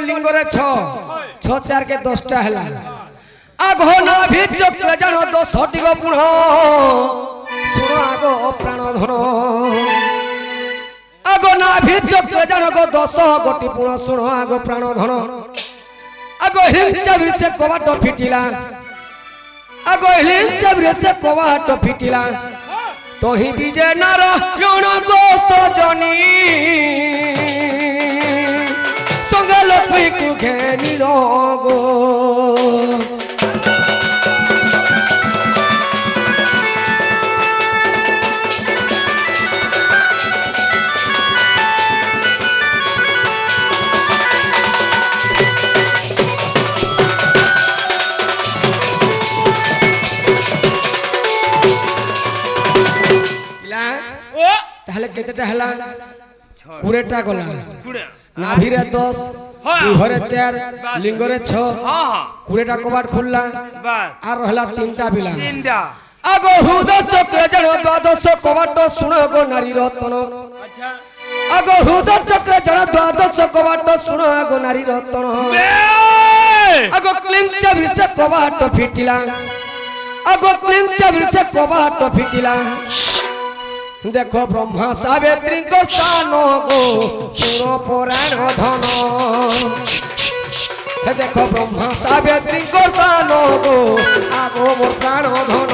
लिंगरे छ छ चार के 10टा हला आगो नाभि चक्र जानो 10टी गो पुण सुनो आगो प्राण धन आगो नाभि चक्र जानो गो 10 गोटी पुण सुनो आगो प्राण धन आगो हिंचा से कवाट फिटिला आगो हिंचा से कवाट फिटिला तो ही विजय नारायण गो सजनी संगे लक्ष्मी को घेनी गो তাহলে কতটা হলা 20টা গলা নাভিরে 10 দুহরে 4 লিঙ্গরে 6 20টা কবাট খুললা আর হলা 3টা বিলা 3টা আগো হুদ চক্রে জানো 12 কবাট শুনো গো নারী রত্ন আচ্ছা আগো হুদ চক্রে জানো 12 কবাট শুনো গো নারী রত্ন আগো ক্লিং চাবি সে কবাট ফিটিলা আগো ক্লিং চাবি সে কবাট ফিটিলা देखो ब्रह्मा सावित्री को स्थानो गो सुनो पुराण धन देखो ब्रह्मा सावित्री को स्थानो गो आगो मोर प्राण धन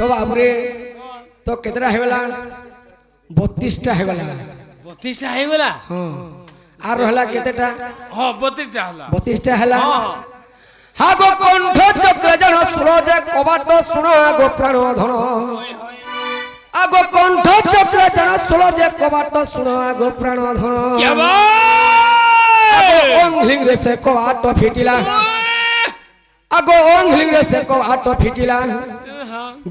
तो बाबरे तो केतरा हेगला 32टा हेगला 32टा हेगला हां आर रहला केतेटा हां 32टा हला 32टा हला हां गो कंठ चक्र जन सुरज कबाट सुनो आगो प्राण धन आगो कंठ चक्र जन सुरज कबाट सुनो आगो प्राण धन क्या बा ओंगलिंग रे से कबाट फिटिला आगो ओंगलिंग रे से कबाट फिटिला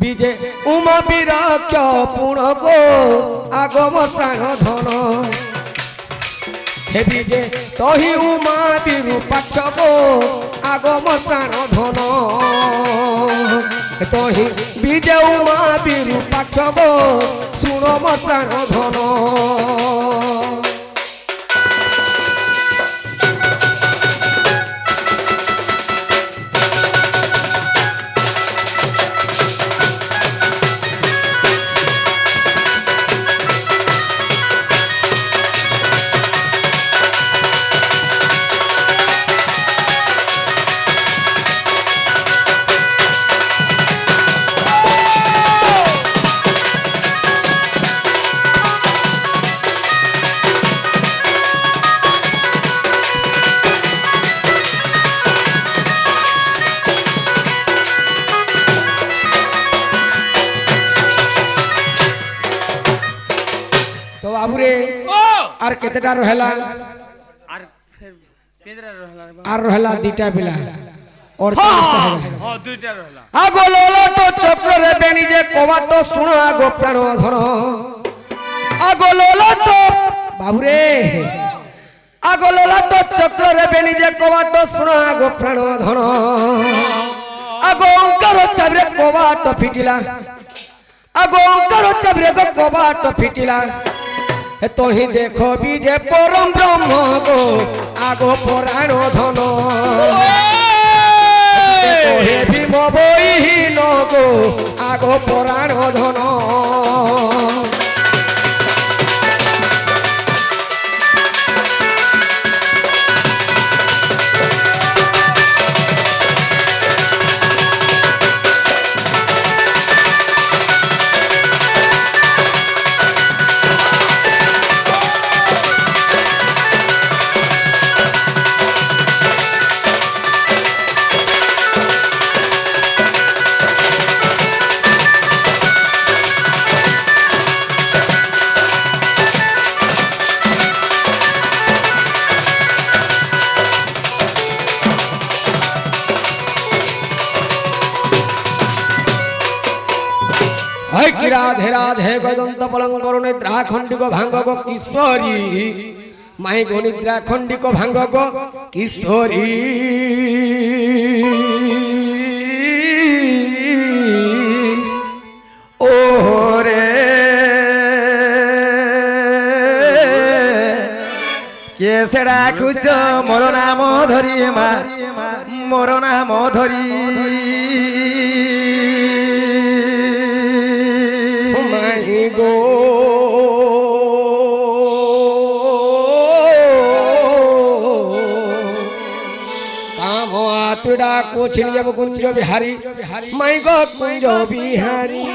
विजय उमा विराक्य पुण गो आगो मोर प्राण धन हे विजय तही उमा विरूपाक्ष गो आगो मोर प्राण धन तही विजय उमा विरूपाक्ष गो सुनो मोर प्राण धन तो बाबूरे आर केतेटा रहला आर फिर केतेटा रहला आर रहला 2टा बिला और 40टा हेगला हां 2टा रहला आगो ललाट चक्र रे बेनी जे कबाट सुनो आगो प्राण धन आगो ललाट बाबूरे आगो ललाट चक्र रे बेनी जे कबाट सुनो आगो प्राण धन आगो ओंकार चाबरे कबाट फिटिला आगो ओंकार चाबरे को कबाट फिटिला तो ही देखो विजय परम ब्रह्म गो आगो पुराण धन देखो हे भीम बहिन गो आगो पुराण धन রাধে রাধে গদন্ত পলঙ্কর নিদ্রা খণ্ডিক ভাঙ্গ গো কিশোরী মাই গো নিদ্রা খণ্ডিক ভাঙ্গ গো কিশোরী ও রে কে সে ডাকুছ মোর নাম ধরি মা মোর নাম ধরি মাই গো কাম আতুডা কোছিলি যাব কুঞ্জ বিহারী মাই গো কুঞ্জ বিহারী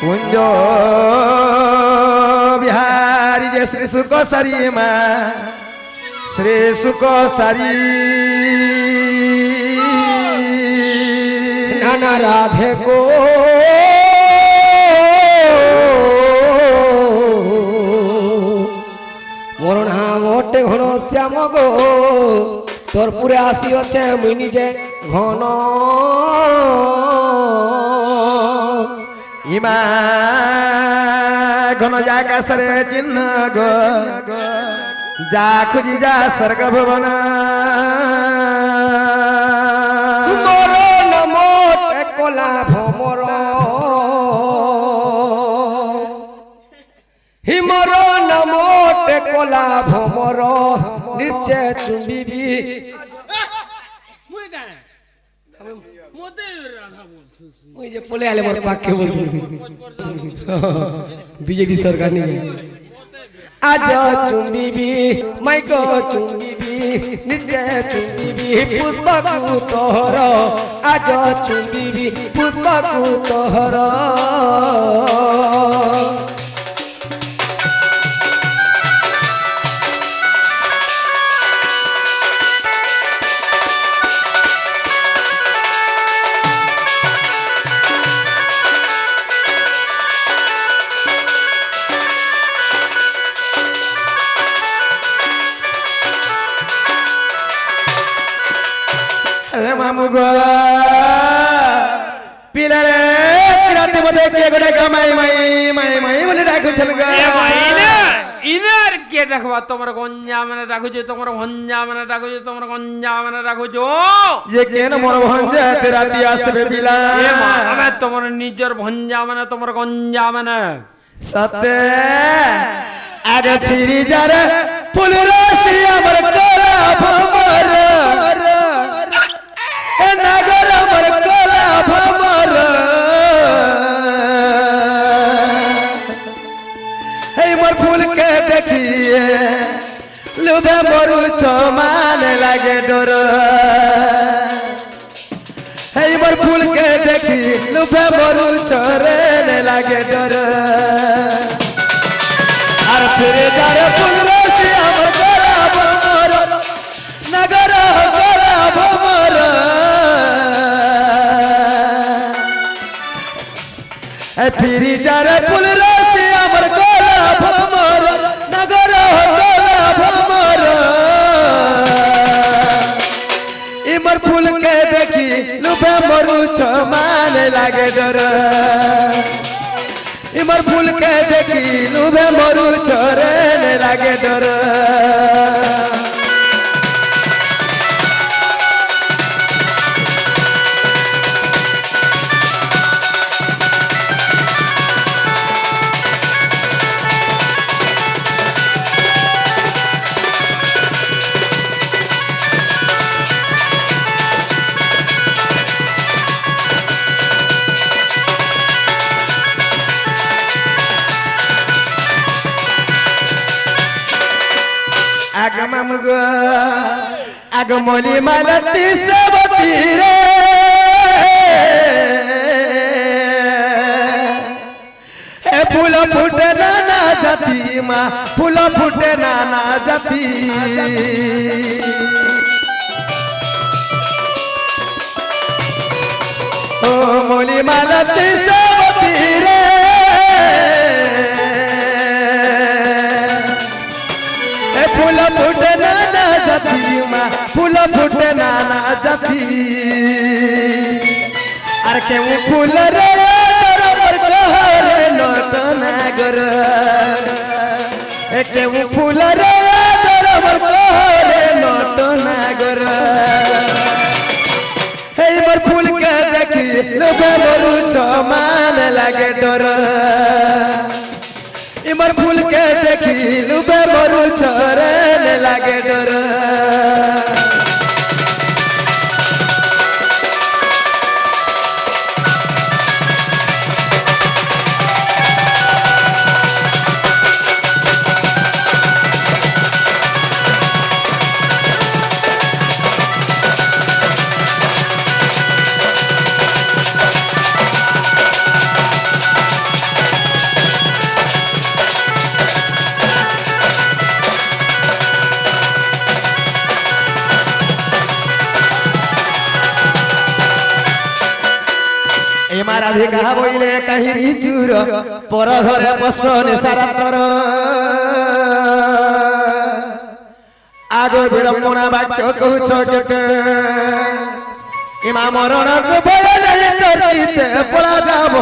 কুঞ্জ বিহারী যে শ্রী সুখ সারি মা শ্রী সুখ সারি নানা রাধে গো মোর নাম ওটে ঘন শ্যাম গো তোর পুরে আসিଅছে মুই নিজে ঘন ইমা ঘন যাকাশরে চিহ্ন গো যা খুঁজি যা স্বর্গ ভুবন মোর নাম ওটে কলা ভমর হিমর নাম ওটে কলা ভমর নিচে চুম্বিবি ওই যে পলে আলে মোর পাকে বলতো বিজেডি সরকার নিয়ে আজ চুম্বিবি মাইকো চুম্বিবি নিচে চুম্বিবি পুষ্পকু তোহর আজ চুম্বিবি পুষ্পকু তোহর মামু গো পিলারে রাতে মধ্যে কে গোটা কামাই মাই মাই মাই বলে ডাকুছেন গো ইনার কে ডাকবা তোমার গঞ্জা মানে ডাকুছো তোমার ভঞ্জা মানে ডাকুছো তোমার গঞ্জা মানে ডাকুছো যে কেন মোর ভঞ্জা তে রাতি আসবে পিলা আমি তোমার নিজের ভঞ্জা মানে তোমার গঞ্জা মানে সতে আগে ফিরি যারে ফুল রসি আমার কলা ভমর এ নগর আমার কলা ভমর এই মোর ফুল কে দেখিয়ে লুবে মরু চমান লাগে ডর এই মোর ফুল কে দেখি লুবে মরু চরে লাগে ডর আর ফিরে যারে ফুল রসি আমার কলা ভমর নগর কলা ভমর ফিরি যারে ফুল রসি আমার কলা ভমর নগর কলা ভমর ইমর ফুল কে দেখি লুভে মরু চমান লাগে ডর ইমর ফুল কে দেখি লুভে মরু চরে লাগে ডর আগমম গো আগমলি মালতি সবতি রে এ ফুল ফুটে নানা জাতি মা ফুল ফুটে নানা জাতি ও মলি মালতি সবতি রে ফুল ফুটে নানা জাতি মা ফুল ফুটে নানা জাতি আর আর কেউ ফুল রে তোর মোর কহরে নট নাগর কেউ ফুল রে তোর মোর কহরে নট নাগর এই মোর ফুলকে দেখি লোভে মরু চমান লাগে ডর ইমর ফুলকে দেখি লোভে মরু চরণ লাগে ডর রাধিকা বইলে কাহিনী চুর পর ঘরে বসনে সারা তর আগে বিড়ম্বনা বাক্য কହୁছ কেতে ইমা মরণক ভয় নেই তোর চিতে পড়া যাব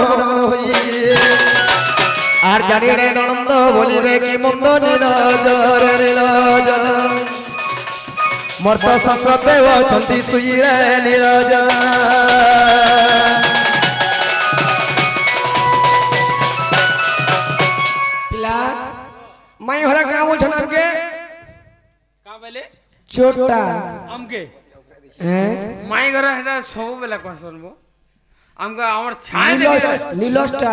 আর জানি রে ননন্দ বলিবে কি মন্দ নীলজ রে নীলজ মর্ত সংকতে অছন্তি শুইরে নীলজ মাই হরা কা বলছেন আমকে কা বলে চোরটা আমকে হ্যাঁ মাই ঘরে এটা সব বেলা কোন শুনবো আমকে আমার ছায় দেখে নীলসটা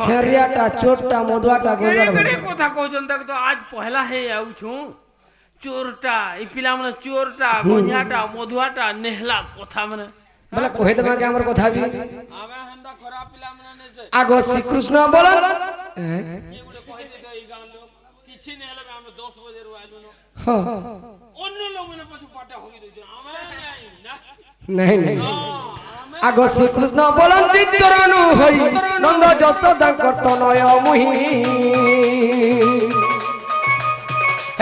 সেরিয়াটা চোরটা মধুয়াটা কেড়ে গোলর কেড়ে কথা কইছন তাক তো আজ পহলা হে আউছু চোরটা এই পিলা মানে চোরটা গঞ্জাটা মধুয়াটা নেহলা কথা মানে বলে কহে তোমাকে আমার কথা বি আবে হন্দা খরাপ পিলা মানে নেছে আগো শ্রীকৃষ্ণ বলন এগুলো কই দিতে এই গান লোক কিছু নেহলা আমি 10 বজে আইলু না হ্যাঁ অন্য লোক মানে পাছু পাটা হই দিতে আমি নাই না नहीं আগো শ্রীকৃষ্ণ বলন্তি চরণু হই নন্দ যশোদা কর্তনয় মুহি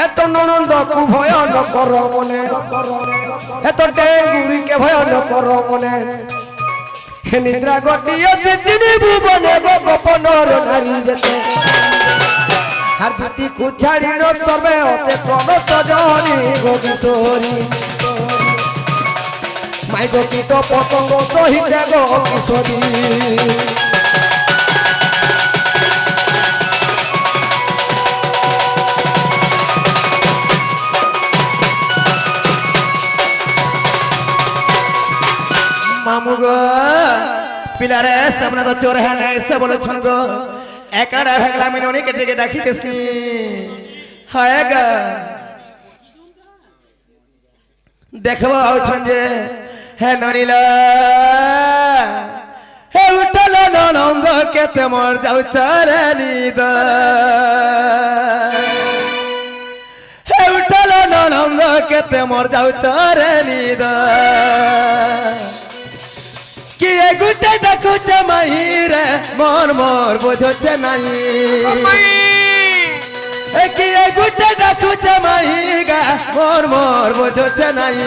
এত ননন্দ কু ভয় ন কর মনে এত ডেগুড়ি কে ভয় ন কর মনে হে নিদ্রা গটিয়ে তিনি ভুবনে গোপনর নারী যেতে হার দুটি কুছাড়ির সর্বে অতে প্রণ সজনী গোকিশোরী মাই গো কীট পতঙ্গ সহিতে গো কিশোরী মামু গো পিলারে সামনে তো চোর হ্যাঁ না এসে বলেছেন গো একাডা ভেগলা মিননি কেটে কে ডাকিতেছি হয় গা দেখবো আউছেন যে হে নরিল হে উঠল ননন্দ কেতে মর যাও চরে নিদ হে উঠল ননন্দ কেতে মর যাও চরে নিদ কি গুটে ডাকুছে মাহিরে মন মোর বুঝছে নাই কি গুটে ডাকুছে মাহিগা মোর মোর বুঝছে নাই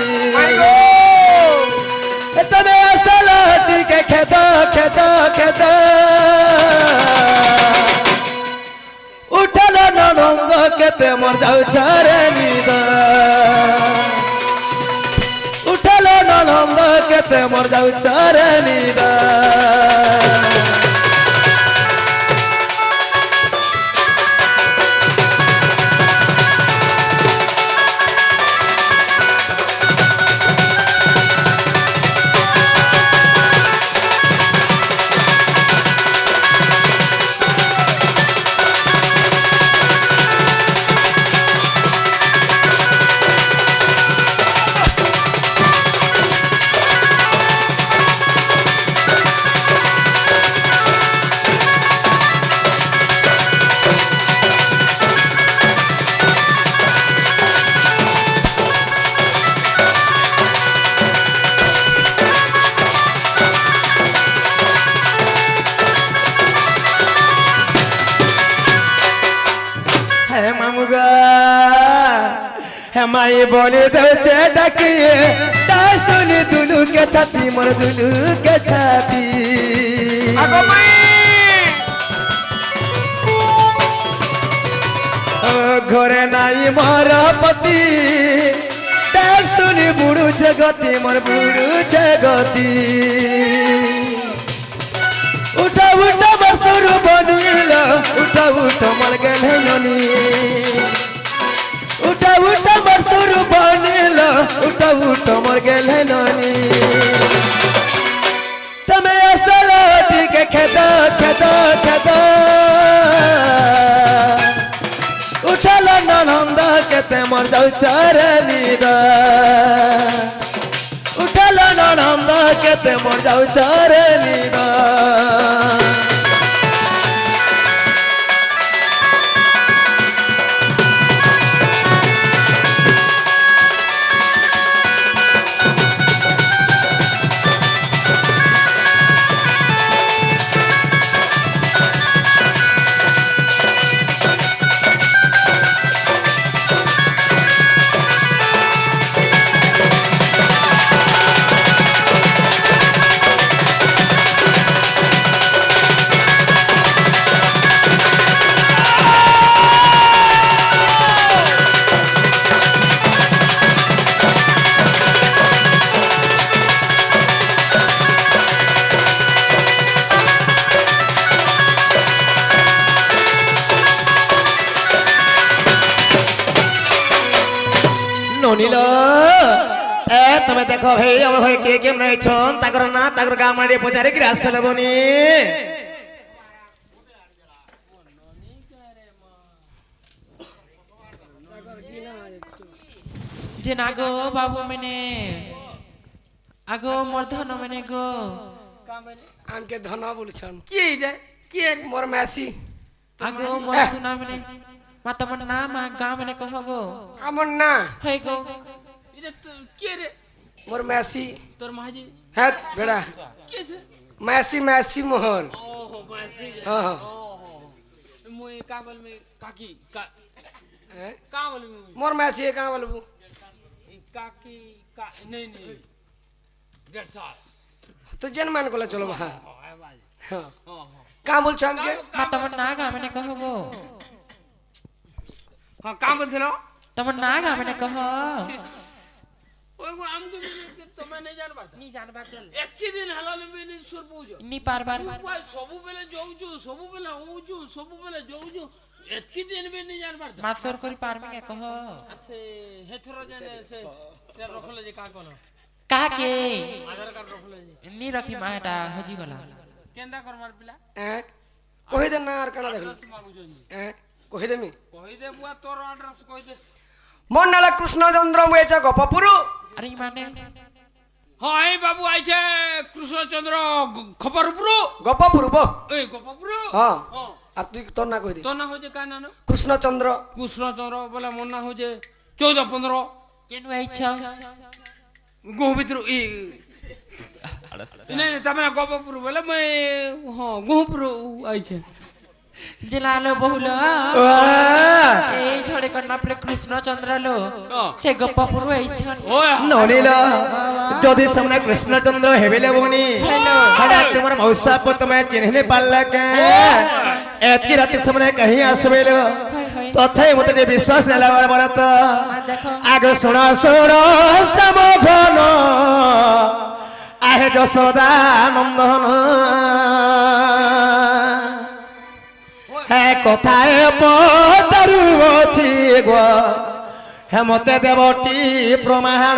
তবে আসল টিকে খেদ খেদ খেদ উঠল ননন্দ কেতে মর যাও চরে নিদ উঠল ননন্দ কেতে মর যাও চরে নিদ মাই বলে দেছে ডাকিয়ে তা শুনি দুলু কে ছাতি মোর দুলু কে ছাতি আগো মাই ঘরে নাই মোর পতি ডাক শুনি বুড়ু জগতি মোর বুড়ু জগতি উঠা উঠা বসরু বনিল উঠা উঠা মল গেলে ননি উঠা উঠা বসরু বনিল উঠা উঠা মল গেলে ননি তুমি আসল ঠিক খেদ খেদ খেদ উঠাল ননন্দ কেতে মর যাও চারে নিদ উঠাল ননন্দ কেতে মর যাও চারে নিদ ননিল এ তুমি দেখো ভাই আমার ঘরে কে কেম নাইছন তাকর না তাকর গা মাড়ি পচারে কি আসলে বনি যে না গো বাবু মেনে আগো মোর ধন মেনে গো আমকে ধন বলছন কি রে কি রে মোর মেসি আগো মোর সুনা মেনে মা তোমার নাম গা মেনে কহ গো আমন না হই গো এটা কি রে মোর মেসি তোর মাঝি হ্যাঁ বেড়া কি আছে মেসি মেসি মোহন ओहो मासी হ্যাঁ ओहो मुई का बोल में काकी का হ্যাঁ का बोल में মোর মেসি কা বলবু काकी का नहीं नहीं 150 তো জেন মান কলে চলো ভা आवाज হ্যাঁ ओहो কা বলছ আমকে মা তোমার না গা মেনে কহ গো हां का बोल थे তোমার না গা মেনে কহ ओए वो हमको तो मैं नहीं जान पाता নি জানবা চল एक ही दिन हलाल में नहीं सुर पूछो নি পারবার ওই ସବୁବେଳେ যাউଛୁ ସବୁବେଳେ ହଉଛୁ ସବୁବେଳେ ଯାଉଛୁ ଏତକି ଦିନ ବି नहीं जान पाता মা সর করি পারমি কে কহ से हेथरो जने से रखले जे का कोन কাহা কে आधार कार्ड रखले जे নি রখি মা এটা হজি গলা केंदा कर मार पिला হ্যাঁ কই দে না আর কানা দেখলি एड्रेस मांगु जनी হ্যাঁ কই দেমি কই দে বুয়া তোর एड्रेस কই দে মোর নালা কৃষ্ণচন্দ্র মুয়েছে গপপুরু আরে মানে হ্যাঁ এই বাবু আইছে কৃষ্ণচন্দ্র খবর পুরো গপপুরু ব এই গপপুরো হ্যাঁ হ্যাঁ আর তুই তোর না কই দে তো না হইছে কাই না কৃষ্ণচন্দ্র কৃষ্ণচন্দ্র বলে মোর না হইছে 14 15 কেনু আইছ গোহ ভিতর ই नहीं तमे गपपुर बोले मैं हां गोहपुर आइছে জেলালো বহুল এই ঝড়ে কন্যা প্লে কৃষ্ণচন্দ্র লো সে গপ্পপুর আইছন ओए ননিল যদি সামনে কৃষ্ণচন্দ্র হেবেলে বনি হঠাৎ তোমার মৌসা পো তুমি চিহ্নে পারলা কে এতকি রাতে সামনে কहीं আসবেল তথাই মতে টিকে বিশ্বাস নেলা বরত দেখো আগে শোনা শোনা সমঘন আহে যশোদা নন্দন হ্যাঁ কোথায় পদারু অছি গো হেমতে দেবটি প্রমাণ